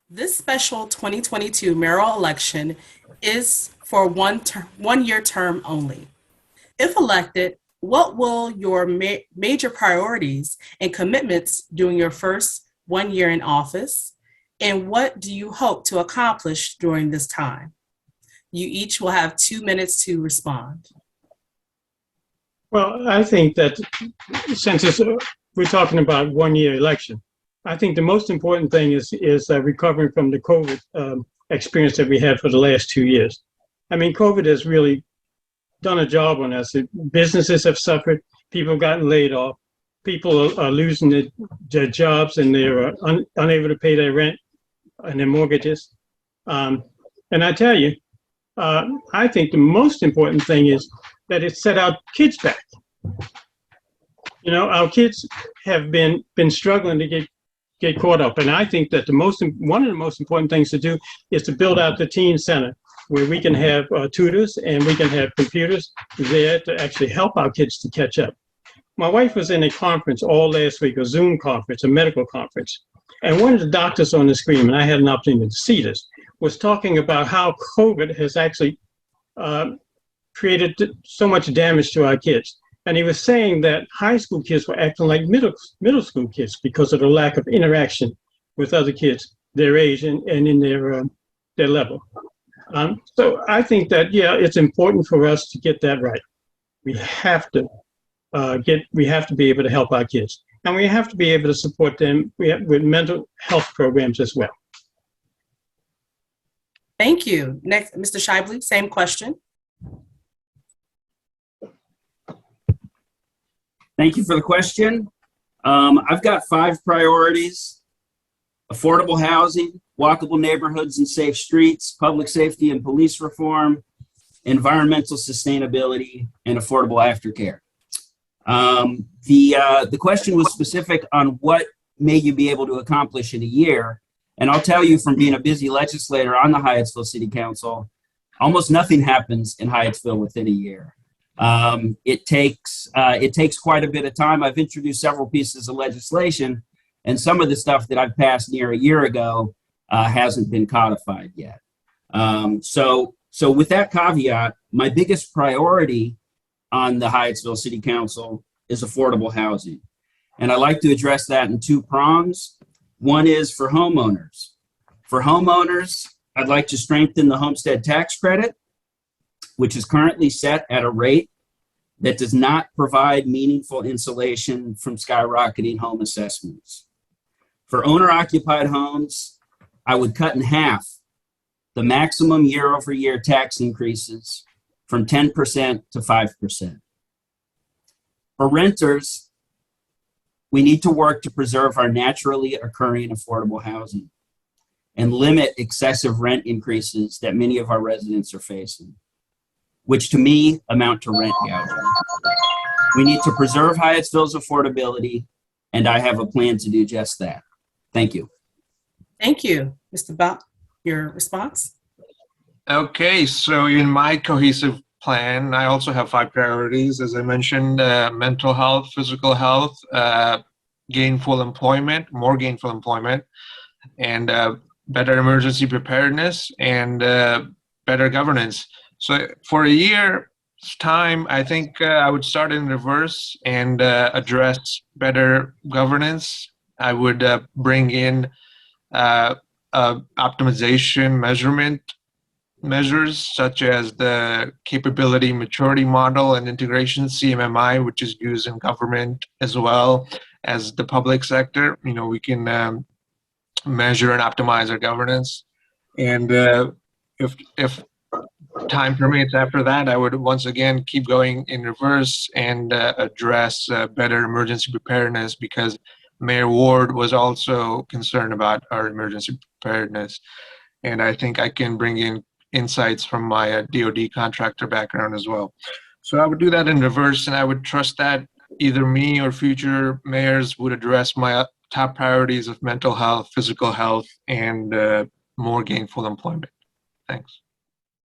This special 2022 mayoral election is for one-year term only. If elected, what will your major priorities and commitments during your first 1 year in office, and what do you hope to accomplish during this time? You each will have 2 minutes to respond. Well, I think that since we're talking about 1 year election, I think the most important thing is recovering from the COVID experience that we had for the last 2 years. I mean, COVID has really done a job on us. Businesses have suffered. People have gotten laid off. People are losing their jobs and they're unable to pay their rent and their mortgages. And I tell you, I think the most important thing is that it set our kids back. You know, our kids have been struggling to get caught up, and I think that one of the most important things to do is to build out the teen center where we can have tutors and we can have computers there to actually help our kids to catch up. My wife was in a conference all last week, a Zoom conference, a medical conference, and one of the doctors on the screen, and I had an opportunity to see this, was talking about how COVID has actually created so much damage to our kids. And he was saying that high school kids were acting like middle school kids because of the lack of interaction with other kids their age and in their level. So I think that, yeah, it's important for us to get that right. We have to be able to help our kids, and we have to be able to support them with mental health programs as well. Thank you. Next, Mr. Shibley, same question. Thank you for the question. I've got 5 priorities: affordable housing, walkable neighborhoods and safe streets, public safety and police reform, environmental sustainability, and affordable aftercare. The question was specific on what may you be able to accomplish in a year. And I'll tell you, from being a busy legislator on the Hyattsville City Council, almost nothing happens in Hyattsville within a year. It takes quite a bit of time. I've introduced several pieces of legislation, and some of the stuff that I've passed near a year ago hasn't been codified yet. So with that caveat, my biggest priority on the Hyattsville City Council is affordable housing. And I like to address that in 2 prongs. One is for homeowners. For homeowners, I'd like to strengthen the homestead tax credit, which is currently set at a rate that does not provide meaningful insulation from skyrocketing home assessments. For owner-occupied homes, I would cut in half the maximum year-over-year tax increases from 10% to 5%. For renters, we need to work to preserve our naturally occurring affordable housing and limit excessive rent increases that many of our residents are facing, which to me amount to rent gouging. We need to preserve Hyattsville's affordability, and I have a plan to do just that. Thank you. Thank you. Mr. Bach, your response? Okay, so in my cohesive plan, I also have 5 priorities. As I mentioned, mental health, physical health, gainful employment, more gainful employment, and better emergency preparedness, and better governance. So for a year's time, I think I would start in reverse and address better governance. I would bring in optimization measurement measures, such as the capability maturity model and integration, CMMI, which is used in government as well as the public sector. You know, we can measure and optimize our governance. And if time permits after that, I would once again keep going in reverse and address better emergency preparedness, because Mayor Ward was also concerned about our emergency preparedness. And I think I can bring in insights from my DoD contractor background as well. So I would do that in reverse, and I would trust that either me or future mayors would address my top priorities of mental health, physical health, and more gainful employment. Thanks.